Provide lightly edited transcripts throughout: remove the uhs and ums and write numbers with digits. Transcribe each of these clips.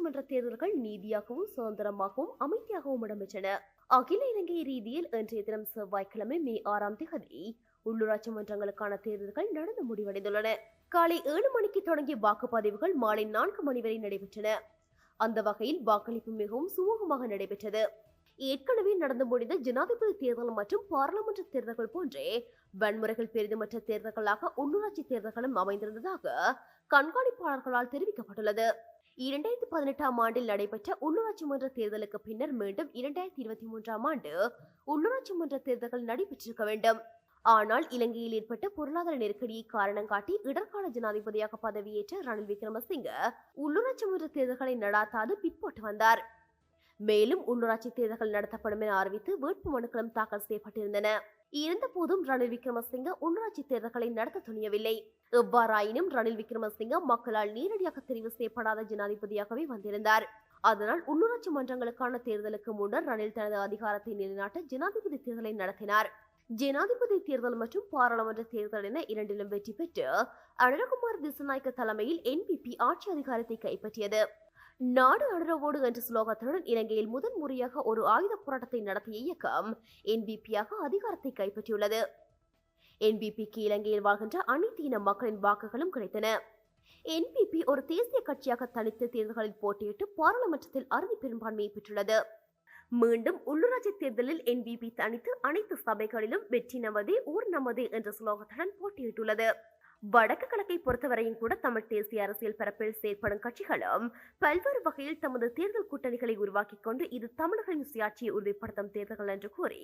மன்ற தேர்தல்கள் நீதியாகவும் சுதந்திரமாகவும் அமைதியாகவும் இடம்பெற்றன. அகில இலங்கை ரீதியில் இன்றைய தினம் செவ்வாய்க்கிழமை மே 6ஆம் தேதி உள்ளூராட்சி மன்றங்களுக்கான தேர்தல்கள் நடந்து முடிவடைந்துள்ளன. காலை 7 மணிக்கு தொடங்கிய வாக்குப்பதிவுகள் மாலை 4 மணி வரை நடைபெற்றன. அந்த வகையில் வாக்களிப்பு மிகவும் சுமூகமாக நடைபெற்றது. ஏற்கனவே நடந்து முடிந்த ஜனாதிபதி தேர்தல் மற்றும் பாராளுமன்ற தேர்தல்கள் போன்றே வன்முறைகள் பெரிதுமற்ற தேர்தல்களாக உள்ளூராட்சி தேர்தல்களும் அமைந்திருந்ததாக கண்காணிப்பாளர்களால் தெரிவிக்கப்பட்டுள்ளது. 2018ஆம் ஆண்டில் நடைபெற்ற உள்ளூராட்சி மன்ற தேர்தலுக்கு பின்னர் மீண்டும் 2023ஆம் ஆண்டு உள்ளூராட்சி மன்ற தேர்தல்கள் நடைபெற்றிருக்க வேண்டும். ஆனால் இலங்கையில் ஏற்பட்ட பொருளாதார நெருக்கடியை காரணம் காட்டி இடர்கால ஜனாதிபதியாக பதவியேற்ற ரணில் விக்ரமசிங்க உள்ளூராட்சி மன்ற தேர்தல்களை நடாத்தாது பிற்போட்டு வந்தார். மேலும் உள்ளூராட்சி தேர்தல்கள் நடத்தப்படும் என அறிவித்து வேட்பு மனுக்களும் தாக்கல் செய்யப்பட்டிருந்தன. இருந்த போதும் ரணில் விக்ரமசிங்க உள்ளூராட்சி தேர்தல்களை நடத்த துணியவில்லை. எவ்வாறாயினும் ரணில் விக்ரமசிங்க மக்களால் நேரடியாக தெரிவு செய்யப்படாத ஜனாதிபதியாகவே வந்திருந்தார். அதனால் உள்ளூராட்சி மன்றங்களுக்கான தேர்தலுக்கு முன்னர் ரணில் தனது அதிகாரத்தை நிலைநாட்ட ஜனாதிபதி தேர்தலை நடத்தினார். ஜனாதிபதி தேர்தல் மற்றும் பாராளுமன்ற தேர்தல் என இரண்டிலும் வெற்றி பெற்று அனுரகுமார் திசாநாயக்க தலைமையில் NPP ஆட்சி அதிகாரத்தை கைப்பற்றியது. நாடு அனுரவோடு என்ற ஸ்லோகத்துடன் இலங்கையில் முதன் முறையாக ஒரு ஆயுத போராட்டத்தை நடத்திய இயக்கம் NPP-யாக அதிகாரத்தை கைப்பற்றியுள்ளது. NPP-க்கு இலங்கையில் வாழ்கின்ற அனைத்து இன மக்களின் வாக்குகளும் கிடைத்தன. NPP ஒரு தேசிய கட்சியாக தனித்து தேர்தல்களில் போட்டியிட்டு பாராளுமன்றத்தில் அறுதி பெரும்பான்மையை பெற்றுள்ளது. மீண்டும் உள்ளூராட்சி தேர்தலில் NPP தனித்து அனைத்து சபைகளிலும் வெற்றி நமதே ஊர் நமதே என்ற ஸ்லோகத்துடன் போட்டியிட்டுள்ளது. வடக்கு கிழக்கை பொறுத்தவரையும் கூட தமிழ் தேசிய அரசியல் பரப்பில் செயற்படும் கட்சிகளும் பல்வேறு வகையில் தமது தேர்தல் கூட்டணிகளை உருவாக்கிக் கொண்டு இது தமிழர்களின் சுயாட்சியை உறுதிப்படுத்தும் தேர்தல்கள் என்று கூறி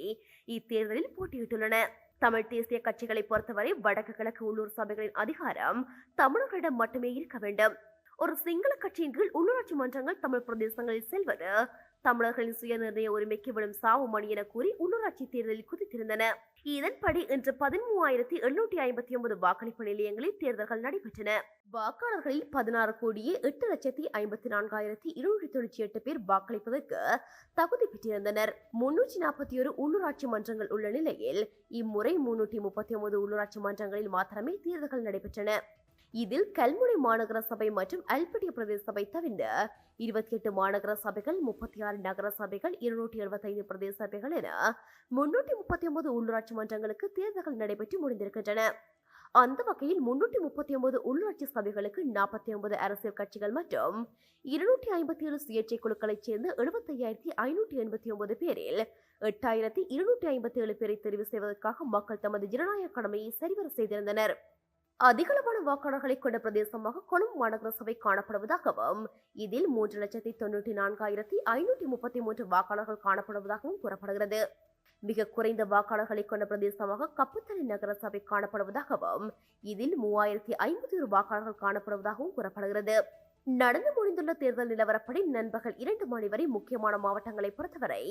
இத்தேர்தலில் போட்டியிட்டுள்ளன. தமிழ் தேசிய கட்சிகளை பொறுத்தவரை வடக்கு கிழக்கு உள்ளூர் சபைகளின் அதிகாரம் தமிழர்களிடம் மட்டுமே இருக்க வேண்டும். ஒரு சிங்கள கட்சியின் கீழ் உள்ளூராட்சி மன்றங்கள் தமிழ் பிரதேசங்களில் செல்வது தமிழர்களின் சுய நிர்ணய உரிமைக்கு விடும் சாவு மணி என கூறி உள்ளூராட்சி தேர்தலில் குதித்திருந்தன. இதன்படி இன்று 13,759 வாக்களிப்பு நிலையங்களில் தேர்தல்கள் நடைபெற்றன. வாக்காளர்களில் 16,54,298 பேர் வாக்களிப்பதற்கு தகுதி பெற்றிருந்தனர். 341 உள்ளூராட்சி மன்றங்கள் உள்ள நிலையில் இம்முறை 339 உள்ளூராட்சி மன்றங்களில் மாத்திரமே தேர்தல்கள் நடைபெற்றன. இதில் கல்முனை மாநகர சபை மற்றும் அல்பட்டிய பிரதேச சபை தவிர்ந்த 28 மாநகர சபைகள், 36 நகர சபைகள், 275 பிரதேச சபைகள் என 339 உள்ளூராட்சி மன்றங்களுக்கு தேர்தல்கள் நடைபெற்று முடிந்திருக்கின்றன. அந்த வகையில் 339 உள்ளூராட்சி சபைகளுக்கு 49 அரசியல் கட்சிகள் மற்றும் 257 சுயேட்சை குழுக்களைச் சேர்ந்த 75,589 பேரில் 8,257 பேரை தெரிவு செய்வதற்காக மக்கள் தமது ஜனநாயக கடமையை சரிவர செய்திருந்தனர். அதிகளவான வாக்காளர்களை கொண்ட பிரதேசமாக கொழும்பு மாநகர சபை காணப்படுவதாகவும் இதில் 3,94,533 வாக்காளர்கள் காணப்படுவதாகவும் கூறப்படுகிறது. மிக குறைந்த வாக்காளர்களை கொண்ட பிரதேசமாக கப்புத்தலை நகர சபை காணப்படுவதாகவும் இதில் 3,051 வாக்காளர்கள் காணப்படுவதாகவும் கூறப்படுகிறது. நடந்து முடிந்துள்ள தேர்தல் நிலவரப்படி நண்பகல் 2 மணி வரை முக்கியமான மாவட்டங்களை பொறுத்தவரை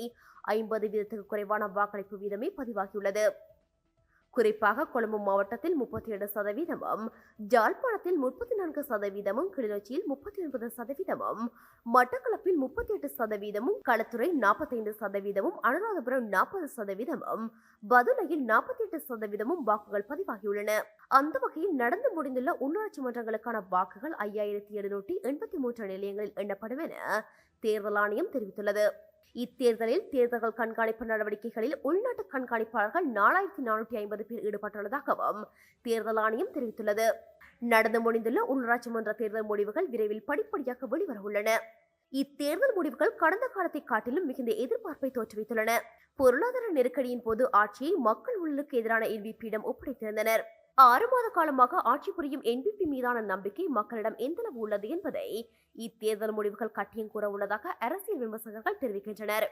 50% குறைவான வாக்களிப்பு வீதமே பதிவாகியுள்ளது. குறிப்பாக கொழும்பு மாவட்டத்தில் 37%, ஜாழ்ப்பாணத்தில் 34%, கிளிநொச்சியில் 39%, மட்டக்களப்பில் 38%, களத்துறை 45%, அனுராதபுரம் 40%, பதுளையில் 48% வாக்குகள் பதிவாகியுள்ளன. அந்த வகையில் நடந்து முடிந்துள்ள உள்ளூராட்சி மன்றங்களுக்கான வாக்குகள் 5,783 நிலையங்களில் எண்ணப்படும் என தேர்தல் ஆணையம் தெரிவித்துள்ளது. இத்தேர்தலில் தேர்தல்கள் கண்காணிப்பு நடவடிக்கைகளில் உள்நாட்டு கண்காணிப்பாளர்கள் 4,450 பேர் ஈடுபட்டுள்ளதாகவும் தேர்தல் ஆணையம் தெரிவித்துள்ளது. நடந்து முடிந்துள்ள உள்ளூராட்சி மன்ற தேர்தல் முடிவுகள் விரைவில் படிப்படியாக வெளிவர உள்ளன. இத்தேர்தல் முடிவுகள் கடந்த காலத்தை காட்டிலும் மிகுந்த எதிர்பார்ப்பை தோற்றுவித்துள்ளன. பொருளாதார நெருக்கடியின் போது ஆட்சியை மக்கள் ஊழலுக்கு எதிரான NPP-யிடம் ஒப்படைத்திருந்தனர். 6 மாத காலமாக ஆட்சி புரியும் NPP மீதான நம்பிக்கை மக்களிடம் எந்தளவு உள்ளது என்பதை இத்தேர்தல் முடிவுகள் கட்டியம் கூற உள்ளதாக அரசியல் விமர்சகர்கள் தெரிவிக்கின்றனர்.